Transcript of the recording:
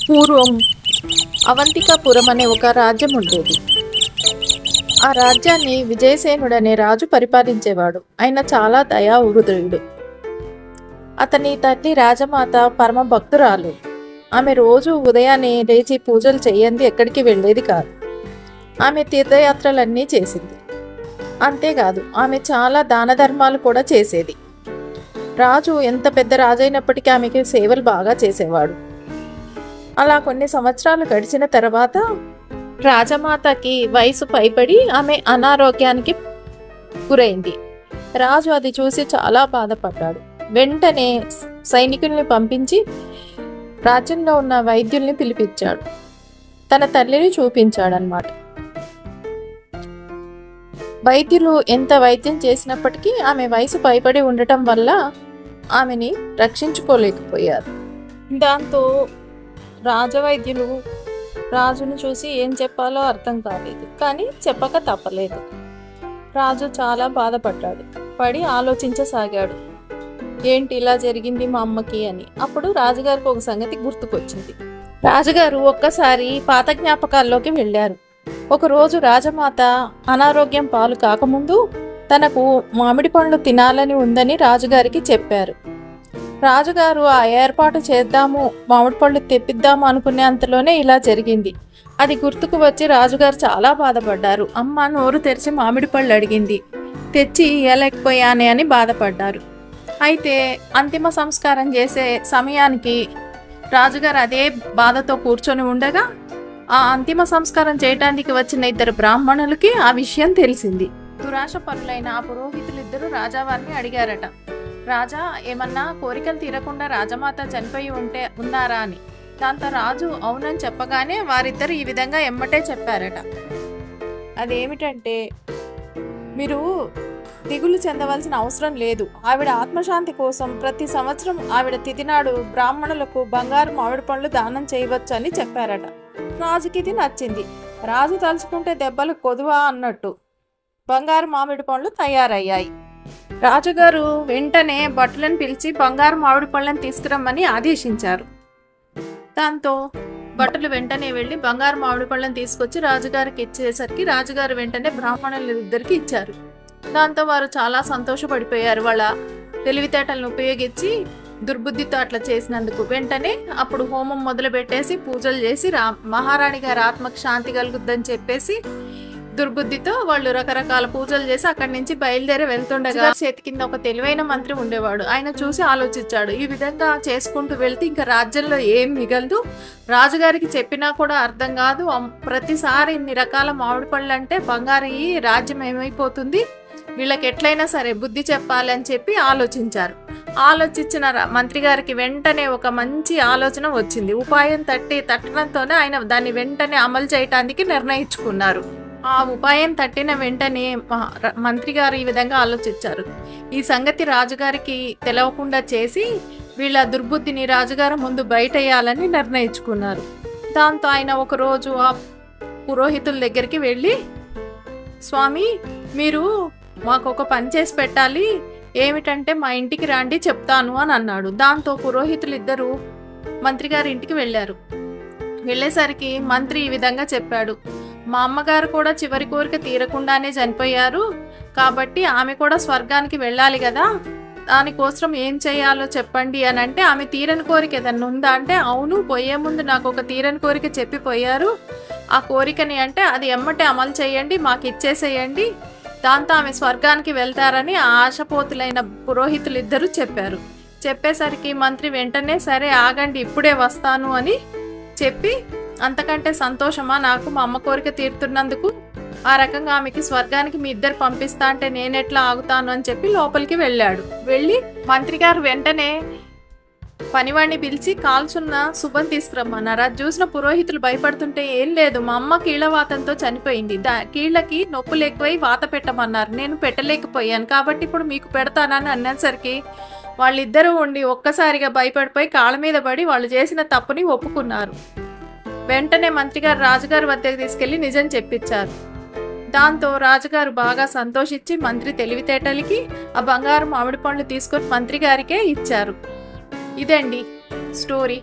పూర్వం అవంతికాపురం అనే ఒక రాజ్యం ఉండేది. ఆ రాజ్యాన్ని విజయసేనుడు అనే రాజు పరిపాలించేవాడు. ఆయన చాలా దయాహృదయుడు. అతని తల్లి రాజమాత పరమ భక్తురాలు. ఆమె రోజు ఉదయాన్నే లేచి పూజలు చేయంది ఎక్కడికి వెళ్ళేది కాదు. ఆమె తీర్థయాత్రలన్నీ చేసింది. అంతేకాదు, ఆమె చాలా దాన ధర్మాలు కూడా చేసేది. రాజు ఎంత పెద్ద రాజైనప్పటికీ ఆమెకి సేవలు బాగా చేసేవాడు. అలా కొన్ని సంవత్సరాలు గడిచిన తర్వాత రాజమాతకి వయసు పైబడి ఆమె అనారోగ్యానికి గురైంది. రాజు అది చూసి చాలా బాధపడ్డాడు. వెంటనే సైనికుల్ని పంపించి రాజ్యంలో ఉన్న వైద్యుల్ని పిలిపించాడు. తన తల్లిని చూపించాడనమాట. వైద్యులు ఎంత వైద్యం చేసినప్పటికీ ఆమె వయసు పైబడి ఉండటం వల్ల ఆమెని రక్షించుకోలేకపోయారు. దాంతో రాజవైద్యులు రాజును చూసి ఏం చెప్పాలో అర్థం కాలేదు. కానీ చెప్పక తప్పలేదు. రాజు చాలా బాధపడ్డాడు. పడి ఆలోచించసాగాడు, ఏంటి ఇలా జరిగింది మా అమ్మకి అని. అప్పుడు రాజుగారికి ఒక సంగతి గుర్తుకొచ్చింది. రాజుగారు ఒక్కసారి పాత జ్ఞాపకాల్లోకి వెళ్ళారు. ఒకరోజు రాజమాత అనారోగ్యం పాలు కాకముందు తనకు మామిడి పండ్లు తినాలని ఉందని రాజుగారికి చెప్పారు. రాజుగారు ఆ ఏర్పాటు చేద్దాము, మామిడి పళ్ళు తెప్పిద్దాము అనుకునే అంతలోనే ఇలా జరిగింది. అది గుర్తుకు వచ్చి రాజుగారు చాలా బాధపడ్డారు. అమ్మ నోరు తెరిచి మామిడి పళ్ళు అడిగింది, తెచ్చి ఇయ్యలేకపోయానే అని బాధపడ్డారు. అయితే అంతిమ సంస్కారం చేసే సమయానికి రాజుగారు అదే బాధతో కూర్చొని ఉండగా ఆ అంతిమ సంస్కారం చేయటానికి వచ్చిన ఇద్దరు బ్రాహ్మణులకి ఆ విషయం తెలిసింది. దురాశ పరులైన ఆ పురోహితులిద్దరూ రాజావారిని అడిగారట, రాజా ఏమన్నా కోరికలు తీరకుండా రాజమాత చనిపోయి ఉన్నారా అని. దాంతో రాజు అవునని చెప్పగానే వారిద్దరు ఈ విధంగా ఎమ్మటే చెప్పారట, అదేమిటంటే మీరు దిగులు చెందవలసిన అవసరం లేదు. ఆవిడ ఆత్మశాంతి కోసం ప్రతి సంవత్సరం ఆవిడ తిథినాడు బ్రాహ్మణులకు బంగారు మామిడి పండ్లు దానం చేయవచ్చు అని చెప్పారట. రాజుకి ఇది నచ్చింది. రాజు తలుచుకుంటే దెబ్బలు కొదువా అన్నట్టు బంగారు మామిడి పండ్లు తయారయ్యాయి. రాజుగారు వెంటనే భటులను పిలిచి బంగారు మామిడి పళ్ళని తీసుకురమ్మని ఆదేశించారు. దాంతో భటులు వెంటనే వెళ్ళి బంగారు మామిడి పళ్ళని తీసుకొచ్చి రాజుగారికి ఇచ్చేసరికి రాజుగారు వెంటనే బ్రాహ్మణులిద్దరికి ఇచ్చారు. దాంతో వారు చాలా సంతోషపడిపోయారు. వాళ్ళ తెలివితేటలను ఉపయోగించి దుర్బుద్ధితో అట్లా చేసినందుకు వెంటనే అప్పుడు హోమం మొదలు పెట్టేసి పూజలు చేసి మహారాణి గారి ఆత్మకు శాంతి కలుగుద్దని చెప్పేసి దుర్బుద్ధితో వాళ్ళు రకరకాల పూజలు చేసి అక్కడి నుంచి బయలుదేరి వెళ్తుండగా చేతి కింద ఒక తెలివైన మంత్రి ఉండేవాడు. ఆయన చూసి ఆలోచించాడు, ఈ విధంగా చేసుకుంటూ వెళ్తే ఇంకా రాజ్యంలో ఏం మిగలదు, రాజుగారికి చెప్పినా కూడా అర్థం కాదు, ప్రతిసారి ఇన్ని రకాల మామిడి పళ్ళు అంటే బంగారు ఈ రాజ్యం ఏమైపోతుంది, వీళ్ళకి ఎట్లయినా సరే బుద్ధి చెప్పాలి అని చెప్పి ఆలోచించారు. ఆలోచించిన మంత్రి గారికి వెంటనే ఒక మంచి ఆలోచన వచ్చింది. ఉపాయం తట్టడంతోనే ఆయన దాన్ని వెంటనే అమలు చేయటానికి నిర్ణయించుకున్నారు. ఆ ఉపాయం తట్టిన వెంటనే మంత్రి గారు ఈ విధంగా ఆలోచించారు, ఈ సంగతి రాజుగారికి తెలవకుండా చేసి వీళ్ళ దుర్బుద్ధిని రాజుగారు ముందు బయటేయాలని నిర్ణయించుకున్నారు. దాంతో ఆయన ఒకరోజు ఆ పురోహితుల దగ్గరికి వెళ్ళి, స్వామి మీరు మాకు ఒక పని చేసి పెట్టాలి, ఏమిటంటే మా ఇంటికి రండి చెప్తాను అని అన్నాడు. దాంతో పురోహితులు ఇద్దరు మంత్రి గారి ఇంటికి వెళ్ళారు. వెళ్ళేసరికి మంత్రి ఈ విధంగా చెప్పాడు, మా అమ్మగారు కూడా చివరి కోరిక తీరకుండానే చనిపోయారు, కాబట్టి ఆమె కూడా స్వర్గానికి వెళ్ళాలి కదా, దానికోసం ఏం చేయాలో చెప్పండి అని అంటే, ఆమె తీరని కోరిక ఏదన్నా ఉందా అంటే, అవును పోయే ముందు నాకు ఒక తీరని కోరిక చెప్పిపోయారు, ఆ కోరికని అంటే అది ఎమ్మటే అమలు చేయండి, మాకు ఇచ్చేసేయండి, దాంతో ఆమె స్వర్గానికి వెళ్తారని ఆశపోతులైన పురోహితులు ఇద్దరు చెప్పారు. చెప్పేసరికి మంత్రి వెంటనే సరే ఆగండి ఇప్పుడే వస్తాను అని చెప్పి, అంతకంటే సంతోషమా నాకు మా అమ్మ కోరిక తీరుతున్నందుకు, ఆ రకంగా ఆమెకి స్వర్గానికి మీ ఇద్దరు పంపిస్తా అంటే నేనెట్లా ఆగుతాను అని చెప్పి లోపలికి వెళ్ళాడు. వెళ్ళి మంత్రి గారు వెంటనే పనివాడిని పిలిచి కాల్చున్న శుభం తీసుకురమ్మన్నారు. అది చూసిన పురోహితులు భయపడుతుంటే, ఏం లేదు మా అమ్మ కీళ్ళవాతంతో చనిపోయింది, కీళ్ళకి నొప్పులు ఎక్కువై వాత పెట్టమన్నారు, నేను పెట్టలేకపోయాను కాబట్టి ఇప్పుడు మీకు పెడతానని అనేసరికి వాళ్ళిద్దరూ ఉండి ఒక్కసారిగా భయపడిపోయి కాళ్ళ మీద పడి వాళ్ళు చేసిన తప్పుని ఒప్పుకున్నారు. వెంటనే మంత్రి గారు రాజుగారి వద్దకు తీసుకెళ్లి నిజం చెప్పించారు. దాంతో రాజుగారు బాగా సంతోషించి మంత్రి తెలివితేటలకి ఆ బంగారు మామిడి పండ్లు తీసుకొని మంత్రి గారికే ఇచ్చారు. ఇదండి స్టోరీ.